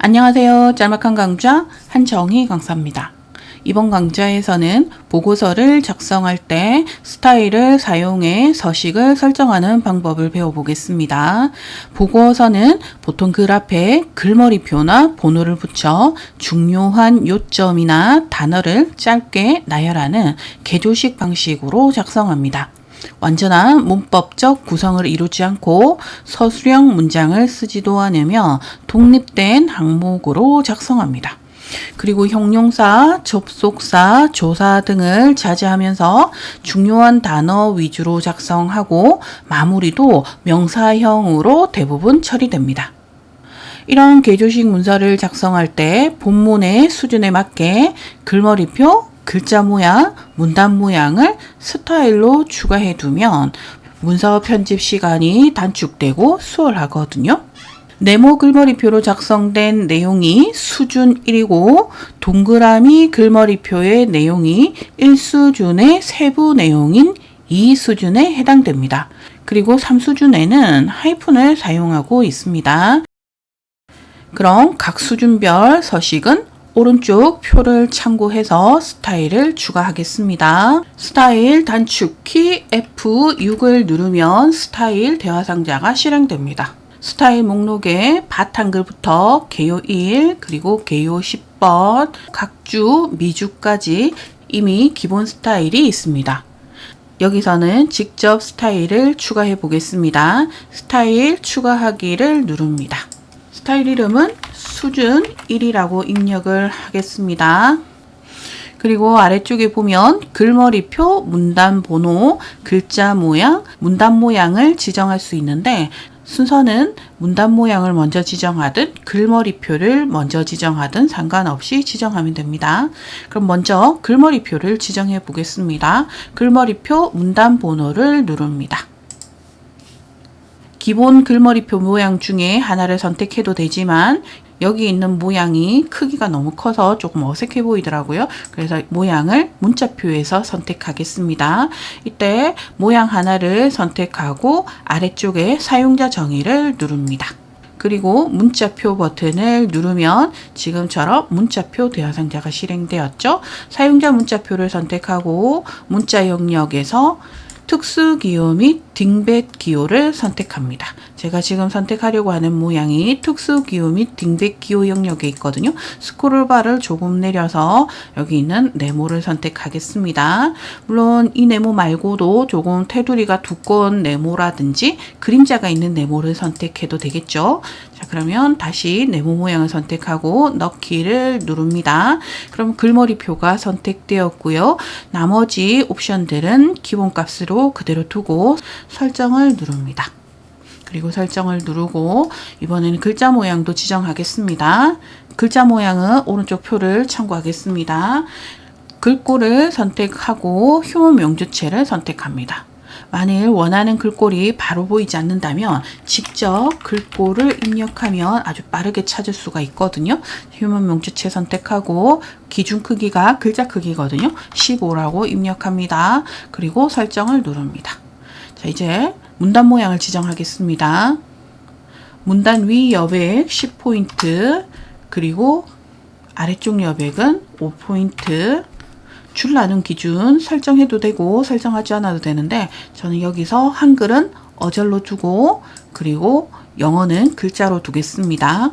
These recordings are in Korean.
안녕하세요. 짤막한 강좌 한정희 강사입니다. 이번 강좌에서는 보고서를 작성할 때 스타일을 사용해 서식을 설정하는 방법을 배워보겠습니다. 보고서는 보통 글 앞에 글머리표나 번호를 붙여 중요한 요점이나 단어를 짧게 나열하는 개조식 방식으로 작성합니다. 완전한 문법적 구성을 이루지 않고 서술형 문장을 쓰지도 않으며 독립된 항목으로 작성합니다. 그리고 형용사, 접속사, 조사 등을 자제하면서 중요한 단어 위주로 작성하고 마무리도 명사형으로 대부분 처리됩니다. 이런 개조식 문서를 작성할 때 본문의 수준에 맞게 글머리표, 글자 모양, 문단 모양을 스타일로 추가해 두면 문서 편집 시간이 단축되고 수월하거든요. 네모 글머리표로 작성된 내용이 수준 1이고 동그라미 글머리표의 내용이 1수준의 세부 내용인 2수준에 해당됩니다. 그리고 3수준에는 하이픈을 사용하고 있습니다. 그럼 각 수준별 서식은 오른쪽 표를 참고해서 스타일을 추가하겠습니다. 스타일 단축키 F6을 누르면 스타일 대화 상자가 실행됩니다. 스타일 목록에 바탕글부터 개요 1 그리고 개요 10번 각주 미주까지 이미 기본 스타일이 있습니다. 여기서는 직접 스타일을 추가해 보겠습니다. 스타일 추가하기를 누릅니다. 스타일 이름은 수준 1이라고 입력을 하겠습니다. 그리고 아래쪽에 보면 글머리표, 문단 번호, 글자 모양, 문단 모양을 지정할 수 있는데 순서는 문단 모양을 먼저 지정하든 글머리표를 먼저 지정하든 상관없이 지정하면 됩니다. 그럼 먼저 글머리표를 지정해 보겠습니다. 글머리표 문단 번호를 누릅니다. 기본 글머리표 모양 중에 하나를 선택해도 되지만 여기 있는 모양이 크기가 너무 커서 조금 어색해 보이더라고요. 그래서 모양을 문자표에서 선택하겠습니다. 이때 모양 하나를 선택하고 아래쪽에 사용자 정의를 누릅니다. 그리고 문자표 버튼을 누르면 지금처럼 문자표 대화 상자가 실행되었죠. 사용자 문자표를 선택하고 문자 영역에서 특수기호 및 딩벳 기호를 선택합니다. 제가 지금 선택하려고 하는 모양이 특수기호 및 딩벳 기호 영역에 있거든요. 스크롤바를 조금 내려서 여기 있는 네모를 선택하겠습니다. 물론 이 네모 말고도 조금 테두리가 두꺼운 네모라든지 그림자가 있는 네모를 선택해도 되겠죠. 자, 그러면 다시 네모 모양을 선택하고 넣기를 누릅니다. 그럼 글머리표가 선택되었고요. 나머지 옵션들은 기본값으로 그대로 두고 설정을 누릅니다. 그리고 설정을 누르고 이번에는 글자 모양도 지정하겠습니다. 글자 모양은 오른쪽 표를 참고하겠습니다. 글꼴을 선택하고 휴먼 명주체를 선택합니다. 만일 원하는 글꼴이 바로 보이지 않는다면 직접 글꼴을 입력하면 아주 빠르게 찾을 수가 있거든요. 휴먼 명주체 선택하고 기준 크기가 글자 크기거든요. 15라고 입력합니다. 그리고 설정을 누릅니다. 자, 이제 문단 모양을 지정하겠습니다. 문단 위 여백 10포인트 그리고 아래쪽 여백은 5포인트 줄 나눈 기준 설정해도 되고 설정하지 않아도 되는데 저는 여기서 한글은 어절로 두고 그리고 영어는 글자로 두겠습니다.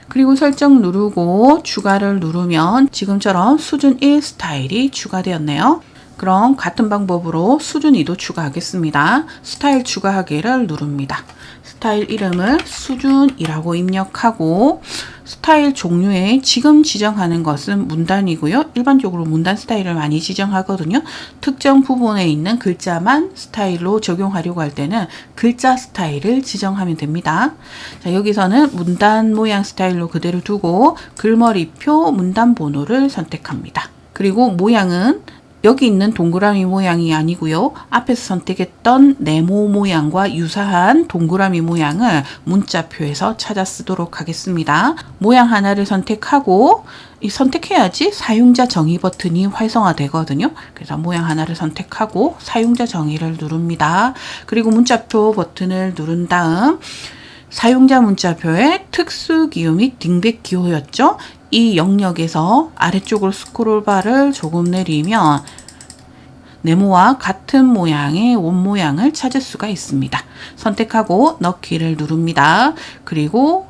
그리고 설정 누르고 추가를 누르면 지금처럼 수준 1 스타일이 추가되었네요. 그럼 같은 방법으로 수준 2도 추가하겠습니다. 스타일 추가하기를 누릅니다. 스타일 이름을 수준이라고 입력하고 스타일 종류에 지금 지정하는 것은 문단이고요. 일반적으로 문단 스타일을 많이 지정하거든요. 특정 부분에 있는 글자만 스타일로 적용하려고 할 때는 글자 스타일을 지정하면 됩니다. 자, 여기서는 문단 모양 스타일로 그대로 두고 글머리표 문단 번호를 선택합니다. 그리고 모양은 여기 있는 동그라미 모양이 아니고요. 앞에서 선택했던 네모 모양과 유사한 동그라미 모양을 문자표에서 찾아 쓰도록 하겠습니다. 모양 하나를 선택하고 선택해야지 사용자 정의 버튼이 활성화되거든요. 그래서 모양 하나를 선택하고 사용자 정의를 누릅니다. 그리고 문자표 버튼을 누른 다음 사용자 문자표의 특수 기호 및 딩백 기호였죠. 이 영역에서 아래쪽으로 스크롤바를 조금 내리면 네모와 같은 모양의 원 모양을 찾을 수가 있습니다. 선택하고 넣기를 누릅니다. 그리고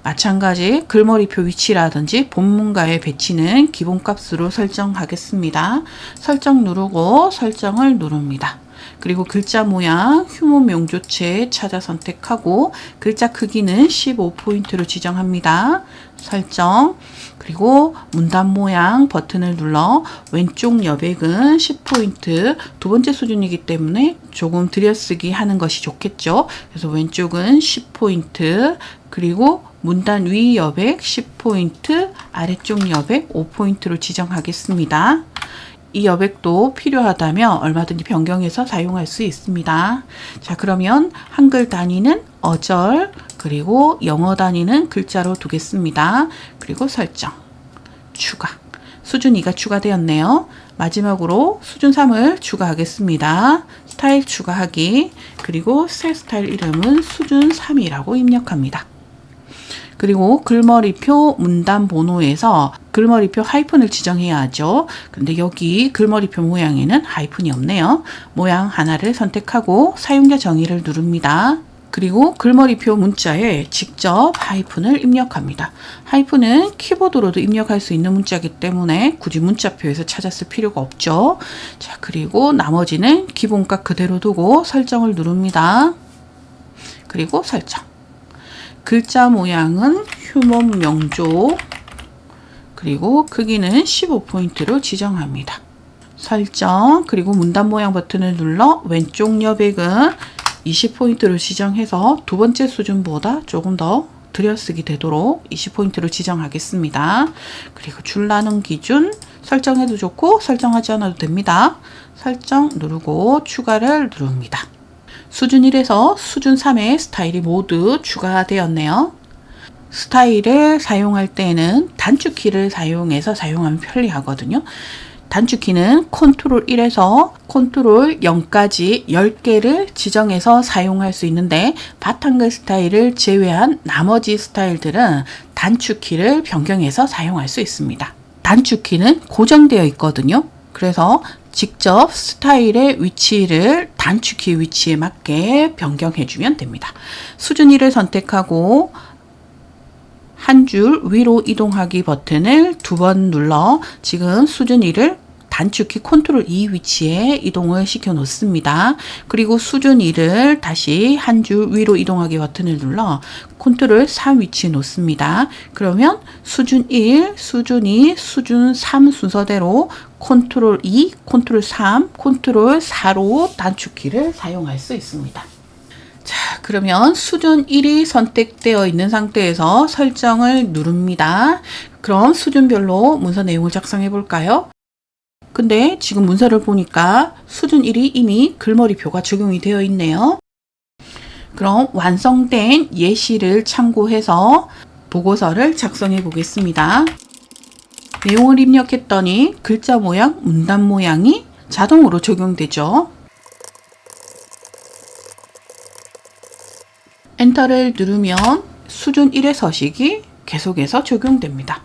마찬가지 글머리표 위치라든지 본문가의 배치는 기본값으로 설정하겠습니다. 설정 누르고 설정을 누릅니다. 그리고 글자 모양 휴먼 명조체 찾아 선택하고 글자 크기는 15포인트로 지정합니다. 설정. 그리고 문단 모양 버튼을 눌러 왼쪽 여백은 10포인트, 두 번째 수준이기 때문에 조금 들여쓰기 하는 것이 좋겠죠. 그래서 왼쪽은 10포인트, 그리고 문단 위 여백 10포인트, 아래쪽 여백 5포인트로 지정하겠습니다. 이 여백도 필요하다면 얼마든지 변경해서 사용할 수 있습니다. 자, 그러면 한글 단위는 어절, 그리고 영어 단위는 글자로 두겠습니다. 그리고 설정, 추가. 수준 2가 추가되었네요. 마지막으로 수준 3을 추가하겠습니다. 스타일 추가하기, 그리고 새 스타일 이름은 수준 3이라고 입력합니다. 그리고 글머리표 문단 번호에서 글머리표 하이픈을 지정해야 하죠. 근데 여기 글머리표 모양에는 하이픈이 없네요. 모양 하나를 선택하고 사용자 정의를 누릅니다. 그리고 글머리표 문자에 직접 하이픈을 입력합니다. 하이픈은 키보드로도 입력할 수 있는 문자이기 때문에 굳이 문자표에서 찾았을 필요가 없죠. 자, 그리고 나머지는 기본값 그대로 두고 설정을 누릅니다. 그리고 설정. 글자 모양은 휴먼 명조, 그리고 크기는 15포인트로 지정합니다. 설정. 그리고 문단 모양 버튼을 눌러 왼쪽 여백은 20포인트로 지정해서 두 번째 수준보다 조금 더 들여쓰기 되도록 20포인트로 지정하겠습니다. 그리고 줄 나눈 기준 설정해도 좋고 설정하지 않아도 됩니다. 설정 누르고 추가를 누릅니다. 수준 1에서 수준 3의 스타일이 모두 추가되었네요. 스타일을 사용할 때는 단축키를 사용해서 사용하면 편리하거든요. 단축키는 컨트롤 1에서 컨트롤 0까지 10개를 지정해서 사용할 수 있는데 바탕글 스타일을 제외한 나머지 스타일들은 단축키를 변경해서 사용할 수 있습니다. 단축키는 고정되어 있거든요. 그래서 직접 스타일의 위치를 단축키 위치에 맞게 변경해주면 됩니다. 수준 1을 선택하고 한 줄 위로 이동하기 버튼을 2번 눌러 지금 수준 1을 단축키 컨트롤 2 위치에 이동을 시켜 놓습니다. 그리고 수준 2를 다시 한 줄 위로 이동하기 버튼을 눌러 컨트롤 3 위치에 놓습니다. 그러면 수준 1, 수준 2, 수준 3 순서대로 컨트롤 2, 컨트롤 3, 컨트롤 4로 단축키를 사용할 수 있습니다. 자, 그러면 수준 1이 선택되어 있는 상태에서 설정을 누릅니다. 그럼 수준별로 문서 내용을 작성해 볼까요? 근데 지금 문서를 보니까 수준 1이 이미 글머리표가 적용이 되어 있네요. 그럼 완성된 예시를 참고해서 보고서를 작성해 보겠습니다. 내용을 입력했더니 글자 모양, 문단 모양이 자동으로 적용되죠. 엔터를 누르면 수준 1의 서식이 계속해서 적용됩니다.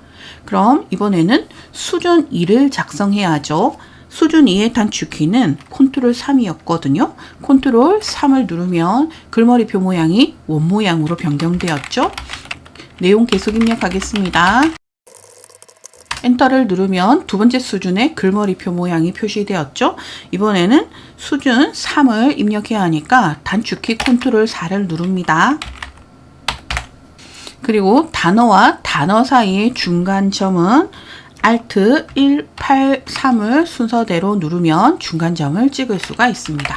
그럼 이번에는 수준 2를 작성해야 하죠. 수준 2의 단축키는 컨트롤 3이었거든요. 컨트롤 3을 누르면 글머리표 모양이 원 모양으로 변경되었죠. 내용 계속 입력하겠습니다. 엔터를 누르면 두 번째 수준의 글머리표 모양이 표시되었죠. 이번에는 수준 3을 입력해야 하니까 단축키 컨트롤 4를 누릅니다. 그리고 단어와 단어 사이의 중간점은 Alt 183을 순서대로 누르면 중간점을 찍을 수가 있습니다.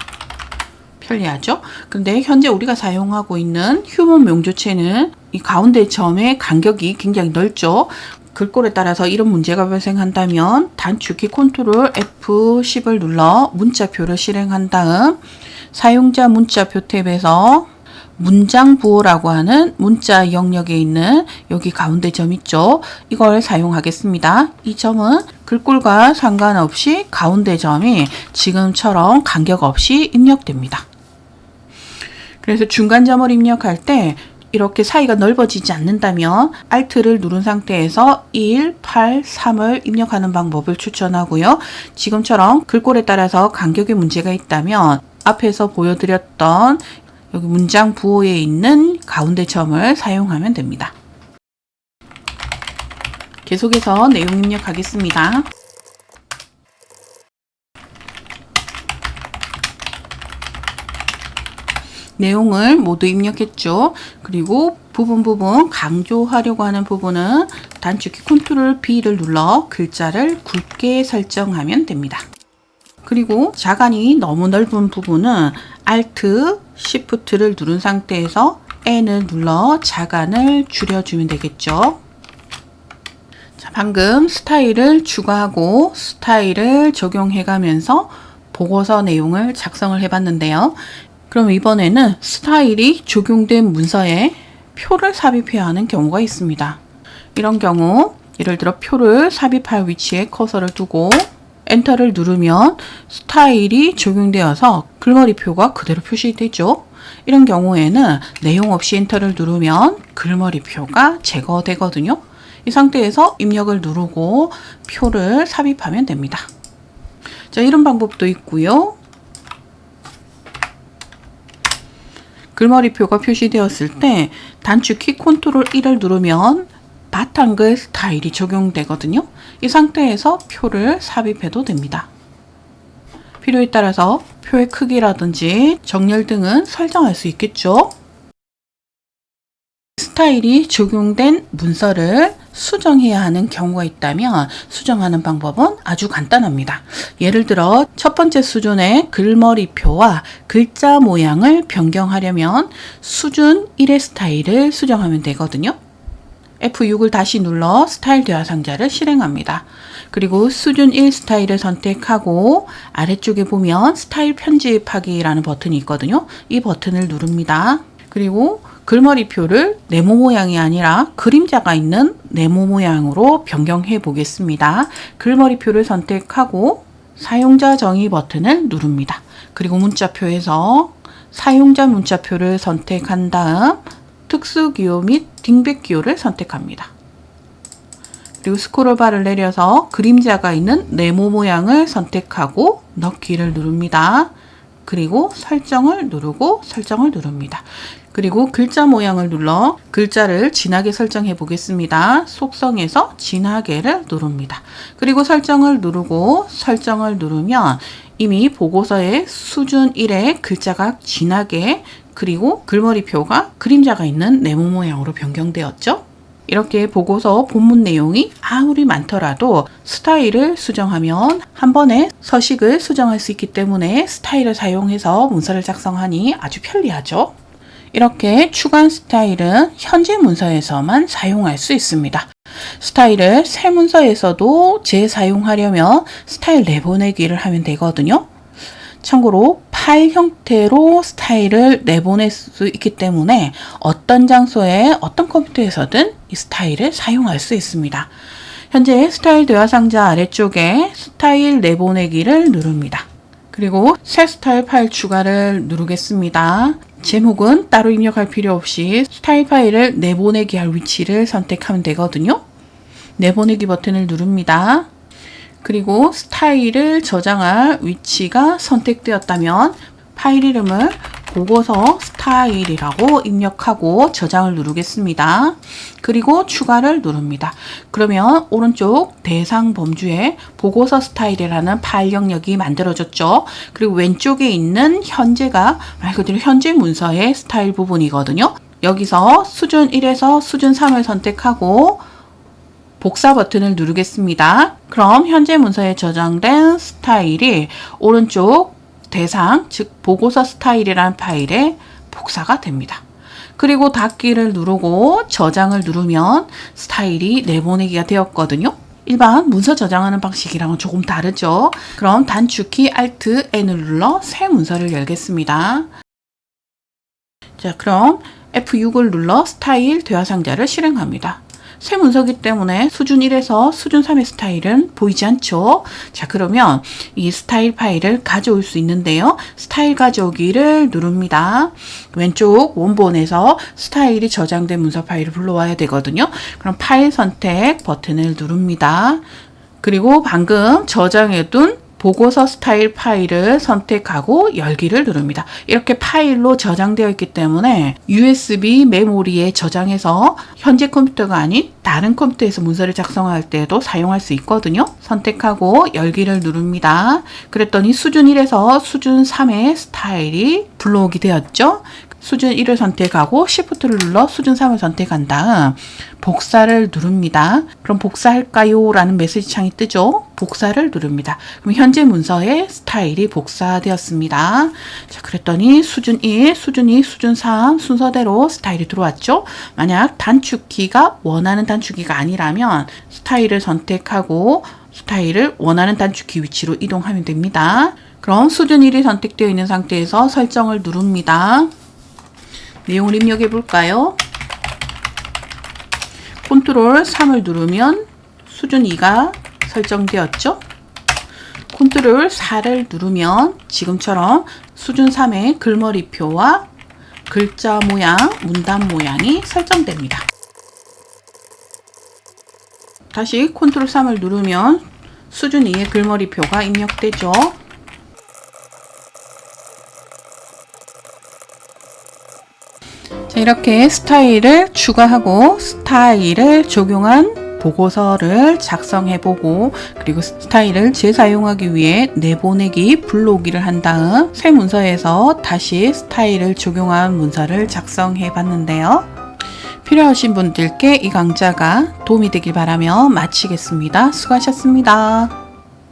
편리하죠? 근데 현재 우리가 사용하고 있는 휴먼 명조체는 이 가운데 점의 간격이 굉장히 넓죠. 글꼴에 따라서 이런 문제가 발생한다면 단축키 컨트롤 F10을 눌러 문자표를 실행한 다음 사용자 문자표 탭에서 문장 부호라고 하는 문자 영역에 있는 여기 가운데 점 있죠. 이걸 사용하겠습니다. 이 점은 글꼴과 상관없이 가운데 점이 지금처럼 간격 없이 입력됩니다. 그래서 중간점을 입력할 때 이렇게 사이가 넓어지지 않는다면 Alt를 누른 상태에서 1, 8, 3을 입력하는 방법을 추천하고요. 지금처럼 글꼴에 따라서 간격에 문제가 있다면 앞에서 보여드렸던 여기 문장 부호에 있는 가운데 점을 사용하면 됩니다. 계속해서 내용 입력하겠습니다. 내용을 모두 입력했죠. 그리고 부분 강조하려고 하는 부분은 단축키 컨트롤 B를 눌러 글자를 굵게 설정하면 됩니다. 그리고 자간이 너무 넓은 부분은 Alt, Shift를 누른 상태에서 N을 눌러 자간을 줄여주면 되겠죠. 자, 방금 스타일을 추가하고 스타일을 적용해가면서 보고서 내용을 작성을 해봤는데요. 그럼 이번에는 스타일이 적용된 문서에 표를 삽입해야 하는 경우가 있습니다. 이런 경우 예를 들어 표를 삽입할 위치에 커서를 두고 엔터를 누르면 스타일이 적용되어서 글머리표가 그대로 표시되죠. 이런 경우에는 내용 없이 엔터를 누르면 글머리표가 제거되거든요. 이 상태에서 입력을 누르고 표를 삽입하면 됩니다. 자, 이런 방법도 있고요. 글머리표가 표시되었을 때 단축키 컨트롤 1을 누르면 바탕글 스타일이 적용되거든요. 이 상태에서 표를 삽입해도 됩니다. 필요에 따라서 표의 크기라든지 정렬 등은 설정할 수 있겠죠. 스타일이 적용된 문서를 수정해야 하는 경우가 있다면 수정하는 방법은 아주 간단합니다. 예를 들어 첫 번째 수준의 글머리표와 글자 모양을 변경하려면 수준 1의 스타일을 수정하면 되거든요. F6을 다시 눌러 스타일 대화 상자를 실행합니다. 그리고 수준 1 스타일을 선택하고 아래쪽에 보면 스타일 편집하기라는 버튼이 있거든요. 이 버튼을 누릅니다. 그리고 글머리표를 네모 모양이 아니라 그림자가 있는 네모 모양으로 변경해 보겠습니다. 글머리표를 선택하고 사용자 정의 버튼을 누릅니다. 그리고 문자표에서 사용자 문자표를 선택한 다음 특수기호 및 딩백기호를 선택합니다. 그리고 스크롤바를 내려서 그림자가 있는 네모 모양을 선택하고 넣기를 누릅니다. 그리고 설정을 누르고 설정을 누릅니다. 그리고 글자 모양을 눌러 글자를 진하게 설정해 보겠습니다. 속성에서 진하게를 누릅니다. 그리고 설정을 누르고 설정을 누르면 이미 보고서의 수준 1의 글자가 진하게 그리고 글머리표가 그림자가 있는 네모 모양으로 변경되었죠. 이렇게 보고서 본문 내용이 아무리 많더라도 스타일을 수정하면 한 번에 서식을 수정할 수 있기 때문에 스타일을 사용해서 문서를 작성하니 아주 편리하죠. 이렇게 추가한 스타일은 현재 문서에서만 사용할 수 있습니다. 스타일을 새 문서에서도 재사용하려면 스타일 내보내기를 하면 되거든요. 참고로 파일 형태로 스타일을 내보낼 수 있기 때문에 어떤 장소에 어떤 컴퓨터에서든 이 스타일을 사용할 수 있습니다. 현재 스타일 대화 상자 아래쪽에 스타일 내보내기를 누릅니다. 그리고 새 스타일 파일 추가를 누르겠습니다. 제목은 따로 입력할 필요 없이 스타일 파일을 내보내기 할 위치를 선택하면 되거든요. 내보내기 버튼을 누릅니다. 그리고 스타일을 저장할 위치가 선택되었다면 파일 이름을 보고서 스타일이라고 입력하고 저장을 누르겠습니다. 그리고 추가를 누릅니다. 그러면 오른쪽 대상 범주에 보고서 스타일이라는 파일 영역이 만들어졌죠. 그리고 왼쪽에 있는 현재가 말 그대로 현재 문서의 스타일 부분이거든요. 여기서 수준 1에서 수준 3을 선택하고 복사 버튼을 누르겠습니다. 그럼 현재 문서에 저장된 스타일이 오른쪽 대상, 즉 보고서 스타일이라는 파일에 복사가 됩니다. 그리고 닫기를 누르고 저장을 누르면 스타일이 내보내기가 되었거든요. 일반 문서 저장하는 방식이랑은 조금 다르죠. 그럼 단축키 Alt N을 눌러 새 문서를 열겠습니다. 자, 그럼 F6을 눌러 스타일 대화 상자를 실행합니다. 새 문서기 때문에 수준 1에서 수준 3의 스타일은 보이지 않죠? 자, 그러면 이 스타일 파일을 가져올 수 있는데요. 스타일 가져오기를 누릅니다. 왼쪽 원본에서 스타일이 저장된 문서 파일을 불러와야 되거든요. 그럼 파일 선택 버튼을 누릅니다. 그리고 방금 저장해둔 보고서 스타일 파일을 선택하고 열기를 누릅니다. 이렇게 파일로 저장되어 있기 때문에 USB 메모리에 저장해서 현재 컴퓨터가 아닌 다른 컴퓨터에서 문서를 작성할 때도 사용할 수 있거든요. 선택하고 열기를 누릅니다. 그랬더니 수준 1에서 수준 3의 스타일이 불러오게 되었죠. 수준 1을 선택하고 Shift를 눌러 수준 3을 선택한 다음 복사를 누릅니다. 그럼 복사할까요? 라는 메시지 창이 뜨죠. 복사를 누릅니다. 그럼 현재 문서의 스타일이 복사되었습니다. 자, 그랬더니 수준 1, 수준 2, 수준 3 순서대로 스타일이 들어왔죠. 만약 단축키가 원하는 단축키가 아니라면 스타일을 선택하고 스타일을 원하는 단축키 위치로 이동하면 됩니다. 그럼 수준 1이 선택되어 있는 상태에서 설정을 누릅니다. 내용을 입력해 볼까요? 컨트롤 3을 누르면 수준 2가 설정되었죠? 컨트롤 4를 누르면 지금처럼 수준 3의 글머리표와 글자 모양, 문단 모양이 설정됩니다. 다시 컨트롤 3을 누르면 수준 2의 글머리표가 입력되죠? 이렇게 스타일을 추가하고 스타일을 적용한 보고서를 작성해보고 그리고 스타일을 재사용하기 위해 내보내기, 불러오기를 한 다음 새 문서에서 다시 스타일을 적용한 문서를 작성해봤는데요. 필요하신 분들께 이 강좌가 도움이 되길 바라며 마치겠습니다. 수고하셨습니다.